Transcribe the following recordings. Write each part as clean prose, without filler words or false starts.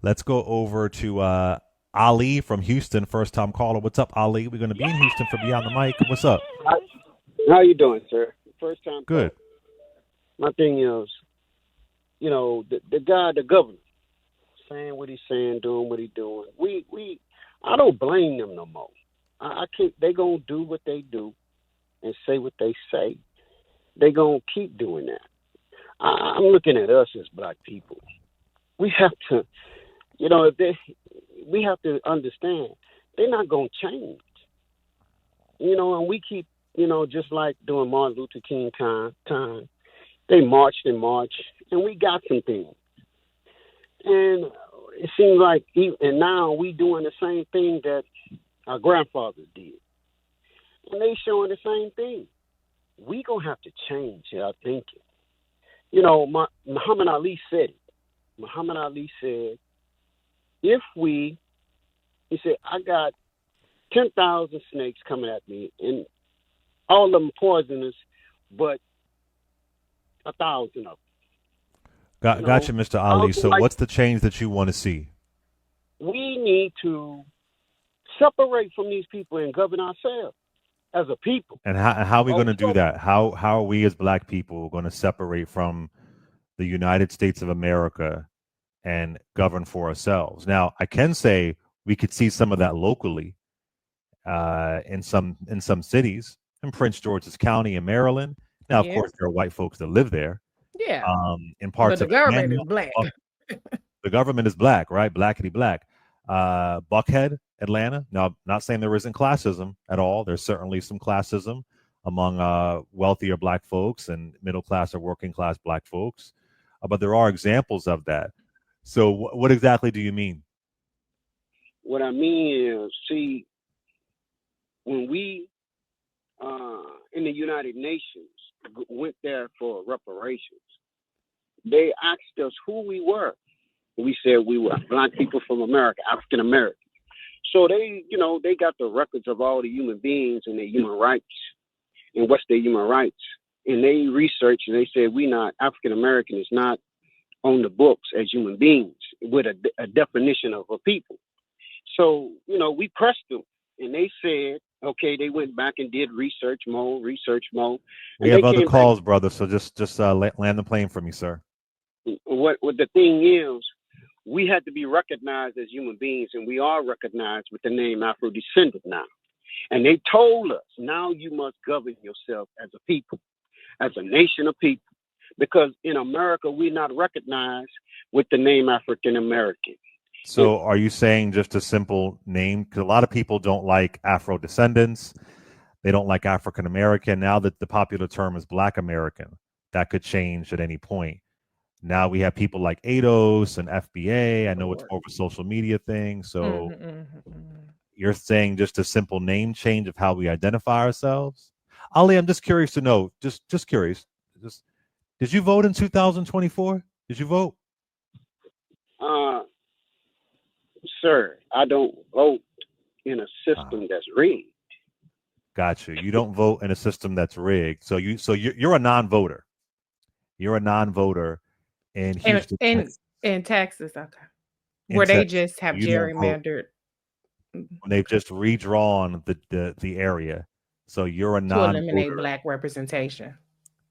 Let's go over to Ali from Houston, first time caller. What's up, Ali? We're going to be in Houston for Beyond the Mic. What's up? How, how you doing, sir? First time Good. call. My thing is, the guy, the governor, saying what he's saying, doing what he's doing. I don't blame them no more. I can't. They gonna do what they do and say what they say. They gonna keep doing that. I'm looking at us as black people. We have to, if they, we have to understand they're not gonna change. And we keep, just like during Martin Luther King time, they marched and marched, and we got some things. And it seems like, and now we doing the same thing that our grandfathers did, and they showing the same thing. We gonna have to change our thinking. Muhammad Ali said it. Muhammad Ali said, if he said, I got 10,000 snakes coming at me, and all of them poisonous, but 1,000 of them. Got you, Mr. I Ali. was So, like, what's the change that you want to see? we need to separate from these people and govern ourselves as a people. And how are we Or going to we do go, that? How are we as black people going to separate from the United States of America and govern for ourselves? Now, I can say we could see some of that locally in some cities in Prince George's County in Maryland. Now, of Yeah, course, there are white folks that live there. yeah. In But parts the of government Atlanta, is black. Buck, the government is black, right? Blackity black. Buckhead, Atlanta. Now, I'm not saying there isn't classism at all. There's certainly some classism among wealthier black folks and middle class or working class black folks, but there are examples of that. So, what exactly do you mean? what I mean is, see, when we in the United Nations went there for reparations, they asked us who we were. We said we were black people from America, African American. So they got the records of all the human beings and their human rights and what's their human rights. And they researched and they said we not African American is not on the books as human beings with a definition of a people. So we pressed them, and they said okay. They went back and did research mode, We and they have other came back. calls, brother. So just land the plane for me, sir. What the thing is, we had to be recognized as human beings, and we are recognized with the name Afro Descendant now. And they told us, now you must govern yourself as a people, as a nation of people, because in America we're not recognized with the name African American. And So, are you saying just a simple name? Because a lot of people don't like Afro descendants. They don't like African American. Now that the popular term is Black American, that could change at any point. Now we have people like ADOS and FBA. I know it's Lord. more of a social media thing. Hmm. So Hmm. you're saying just a simple name change of how we identify ourselves? Ali, I'm just curious to know. Just curious. Just did you vote in 2024? Did you vote? uh, sir, I don't vote in a Ah, system that's rigged. got you. You don't vote in a system that's rigged. So you're a non-voter. You're a non-voter in And Houston, in Texas. in Texas, okay, In where they Texas, just have you don't vote gerrymandered, when they've okay, just redrawn the area. So you're a to eliminate non-voter. black representation.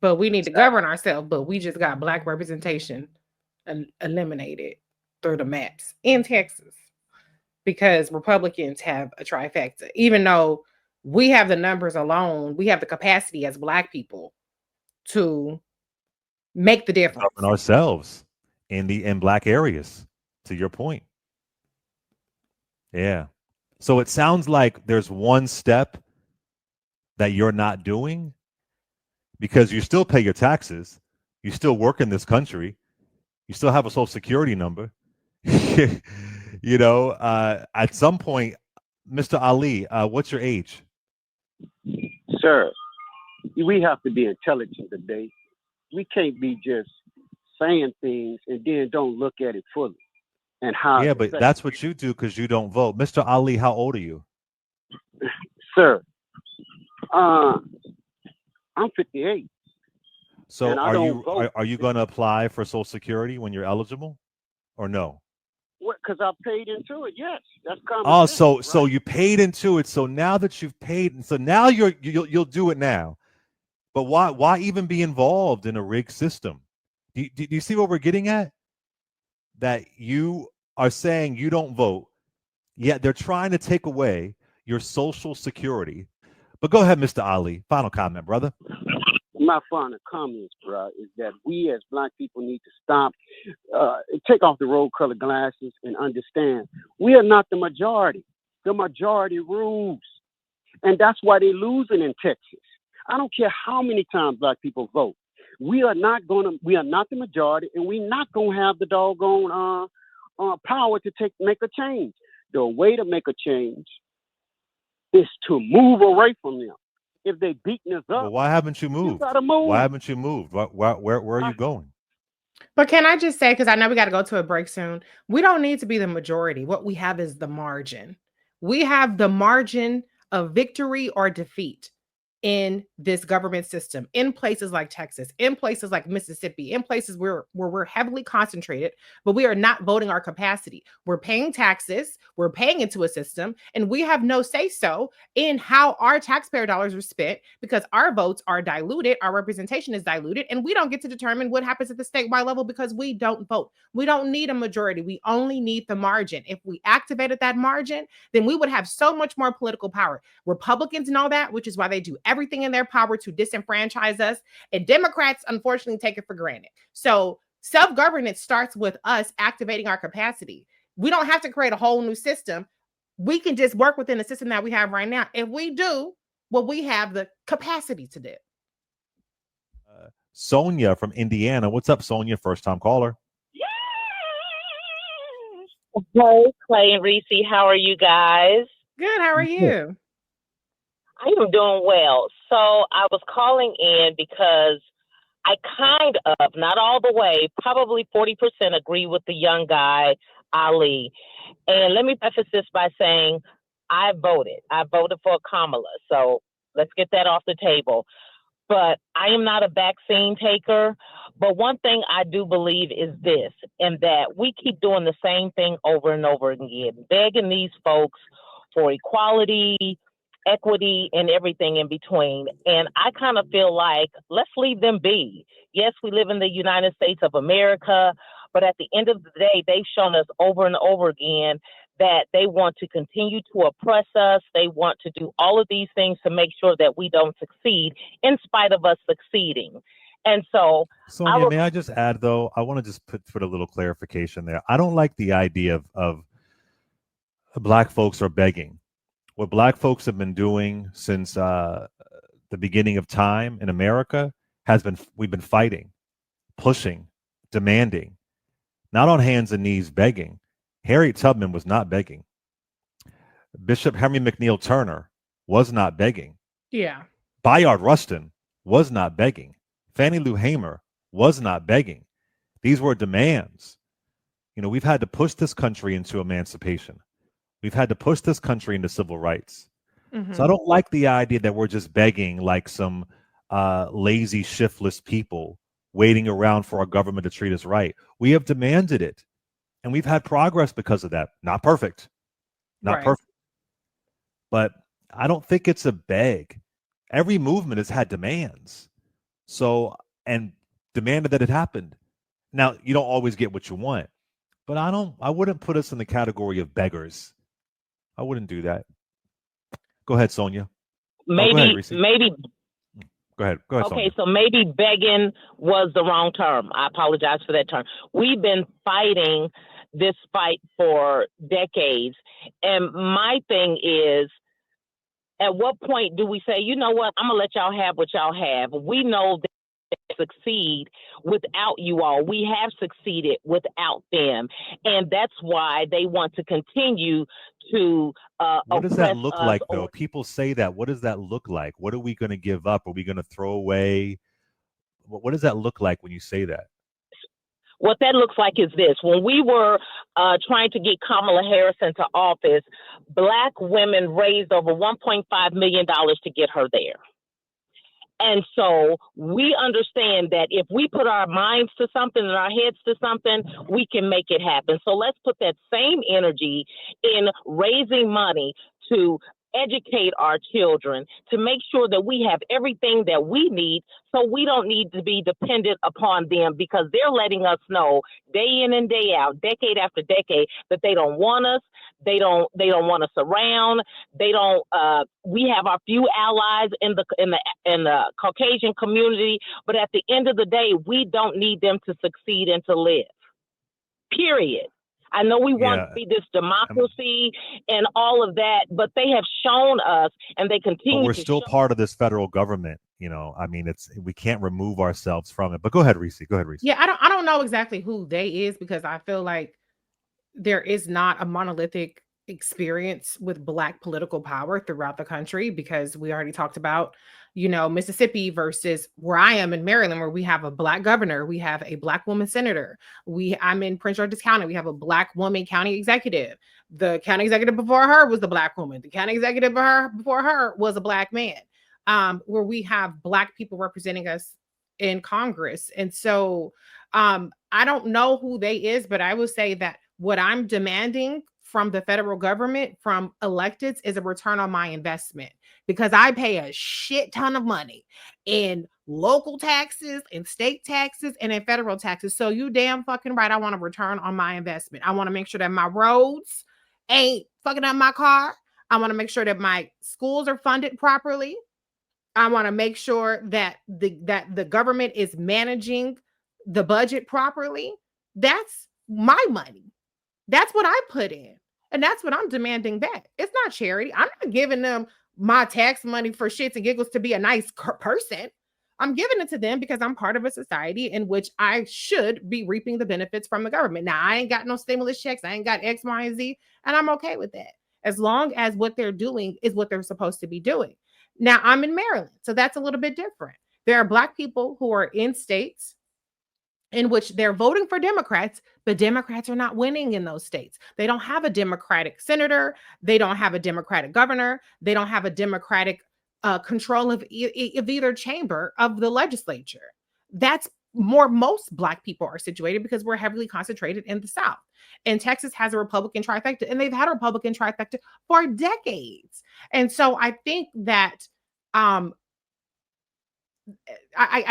But we need to govern ourselves. But we just got black representation eliminated through the maps in Texas because Republicans have a trifecta. Even though we have the numbers alone, we have the capacity as black people to make the Govern difference. ourselves in black areas. To your point, yeah. So it sounds like there's one step that you're not doing because you still pay your taxes, you still work in this country, you still have a social security number. At some point, Mr. Ali, what's your age? Sir, we have to be intelligent today. We can't be just saying things and then don't look at it fully and how Yeah, it but affects that's what you do because you don't vote. Mr. Ali, how old are you? you. Sir, uh, I'm 58 So and I are don't you vote. are, are you going to apply for Social Security when you're eligible or no? What? Because I paid into it. Yes, that's common Oh, sense, so right? you paid into it. So now that you've paid, and so now you'll do it now. But why even be involved in a rigged system? Do you see what we're getting at? That you are saying you don't vote, yet they're trying to take away your social security. But go ahead, Mr. Ali. Final comment, brother. My final comments, bro, is that we as black people need to stop, take off the rose-colored glasses and understand we are not the majority. The majority rules, and that's why they're losing in Texas. I don't care how many times black people vote. We are not the majority, and we're not gonna have the doggone power to make a change. The way to make a change is to move away from them. If they beating us Well, up, why haven't you you moved? gotta move. Why haven't you moved? Where are you going? But can I just say, because I know we got to go to a break soon, we don't need to be the majority. What we have is the margin. We have the margin of victory or defeat in this government system, in places like Texas, in places like Mississippi, in places where we're heavily concentrated, but we are not voting our capacity. We're paying taxes, we're paying into a system, and we have no say-so in how our taxpayer dollars are spent because our votes are diluted, our representation is diluted, and we don't get to determine what happens at the statewide level because we don't vote. We don't need a majority. We only need the margin. If we activated that margin, then we would have so much more political power. Republicans know that, which is why they do everything in their power to disenfranchise us. And Democrats, unfortunately, take it for granted. So self-governance starts with us activating our capacity. We don't have to create a whole new system. We can just work within the system that we have right now. If we do what we have the capacity to do. Sonia from Indiana. What's up, Sonia? First time caller. Hey, Clay and Reese, how are you guys? Good. How are you? I am doing well. So I was calling in because I kind of, not all the way, probably 40% agree with the young guy, Ali. And let me preface this by saying I voted. I voted for Kamala. So let's get that off the table. But I am not a vaccine taker. But one thing I do believe is this, and that we keep doing the same thing over and over again, begging these folks for equality, equity, and everything in between. And I kind of feel like, let's leave them be. Yes, we live in the United States of America, but at the end of the day, they've shown us over and over again that they want to continue to oppress us. They want to do all of these things to make sure that we don't succeed in spite of us succeeding. And so, Sonia, may I just add, though, I want to just put a little clarification there. I don't like the idea of Black folks are begging. What Black folks have been doing since the beginning of time in America we've been fighting, pushing, demanding, not on hands and knees begging. Harriet Tubman was not begging. Bishop Henry McNeil Turner was not begging. Yeah. Bayard Rustin was not begging. Fannie Lou Hamer was not begging. These were demands. You know, we've had to push this country into emancipation. We've had to push this country into civil rights. Mm-hmm. So I don't like the idea that we're just begging like some lazy, shiftless people waiting around for our government to treat us right. We have demanded it, and we've had progress because of that. Not perfect. Not perfect. But I don't think it's a beg. Every movement has had demands. So, and demanded that it happened. Now, you don't always get what you want, but I wouldn't put us in the category of beggars. I wouldn't do that. Go ahead, Sonia. Maybe. Go ahead, Okay, Sonia. so maybe begging was the wrong term. I apologize for that term. We've been fighting this fight for decades. And my thing is, at what point do we say, you know what, I'm going to let y'all have what y'all have? We know that they succeed without you all. We have succeeded without them. And that's why they want to continue to what does that look like, though? People say that. What does that look like? What are we going to give up? Are we going to throw away? What does that look like when you say that? What that looks like is this. When we were trying to get Kamala Harris into office, Black women raised over $1.5 million to get her there. And so we understand that if we put our minds to something and our heads to something, we can make it happen. So let's put that same energy in raising money to educate our children, to make sure that we have everything that we need, so we don't need to be dependent upon them, because they're letting us know day in and day out, decade after decade, that they don't want us. They don't want us around. They don't. We have our few allies in the Caucasian community, but at the end of the day, we don't need them to succeed and to live. Period. I know we want to be this democracy and all of that, but they have shown us, and they continue. But we're still part of this federal government. You know, I mean, we can't remove ourselves from it. But go ahead, Reese. Go ahead, Reese. Yeah, I don't know exactly who they is, because I feel like there is not a monolithic experience with Black political power throughout the country, because we already talked about, you know, Mississippi versus where I am in Maryland, where we have a Black governor, we have a Black woman senator. I'm in Prince George's County, we have a Black woman county executive. The county executive before her was the Black woman. The county executive before her was a Black man. Where we have Black people representing us in Congress. And so I don't know who they is, but I will say that what I'm demanding from the federal government, from electeds, is a return on my investment, because I pay a shit ton of money in local taxes, in state taxes, and in federal taxes. So you damn fucking right, I want a return on my investment. I want to make sure that my roads ain't fucking up my car. I want to make sure that my schools are funded properly. I want to make sure that the government is managing the budget properly. That's my money. That's what I put in. And that's what I'm demanding back. It's not charity. I'm not giving them my tax money for shits and giggles to be a nice person. I'm giving it to them because I'm part of a society in which I should be reaping the benefits from the government. Now, I ain't got no stimulus checks. I ain't got X, Y, and Z. And I'm okay with that, as long as what they're doing is what they're supposed to be doing. Now, I'm in Maryland, so that's a little bit different. There are Black people who are in states in which they're voting for Democrats, but Democrats are not winning in those states. They don't have a Democratic senator. They don't have a Democratic governor. They don't have a Democratic control of either chamber of the legislature. That's most Black people are situated, because we're heavily concentrated in the South. And Texas has a Republican trifecta, and they've had a Republican trifecta for decades. And so I think that I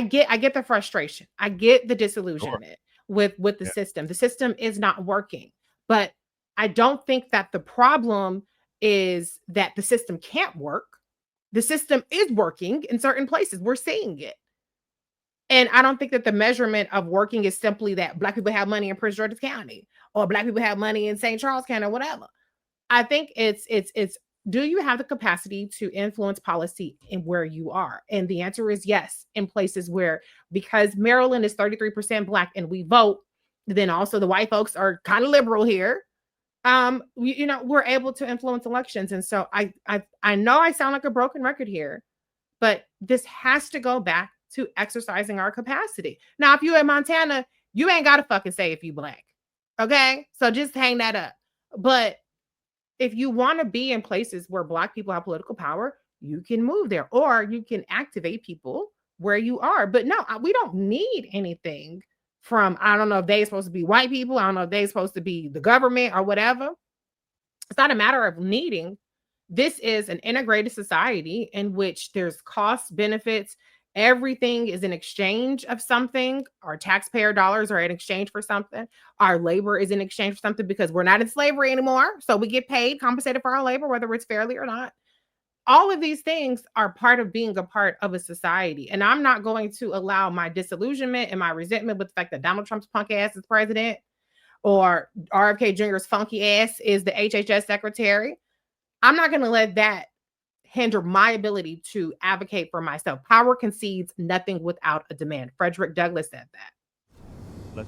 get the frustration. I get the disillusionment with the system. The system is not working, but I don't think that the problem is that the system can't work. The system is working in certain places. We're seeing it. And I don't think that the measurement of working is simply that Black people have money in Prince George's County, or Black people have money in St. Charles County, or whatever. I think it's do you have the capacity to influence policy in where you are? And the answer is yes, in places where, because Maryland is 33% Black and we vote, then also the white folks are kind of liberal here. We're able to influence elections. And so I know I sound like a broken record here, but this has to go back to exercising our capacity. Now, if you're in Montana, you ain't got to fucking say if you Black. Okay? So just hang that up. But if you want to be in places where Black people have political power, you can move there, or you can activate people where you are. But no, we don't need anything from, I don't know if they're supposed to be white people. I don't know if they're supposed to be the government or whatever. It's not a matter of needing. This is an integrated society in which there's cost, benefits. Everything is in exchange of something. Our taxpayer dollars are in exchange for something. Our labor is in exchange for something, because we're not in slavery anymore. So we get paid, compensated for our labor, whether it's fairly or not. All of these things are part of being a part of a society. And I'm not going to allow my disillusionment and my resentment with the fact that Donald Trump's punk ass is president, or RFK Jr.'s funky ass is the HHS secretary. I'm not going to let that hinder my ability to advocate for myself. Power concedes nothing without a demand. Frederick Douglass said that.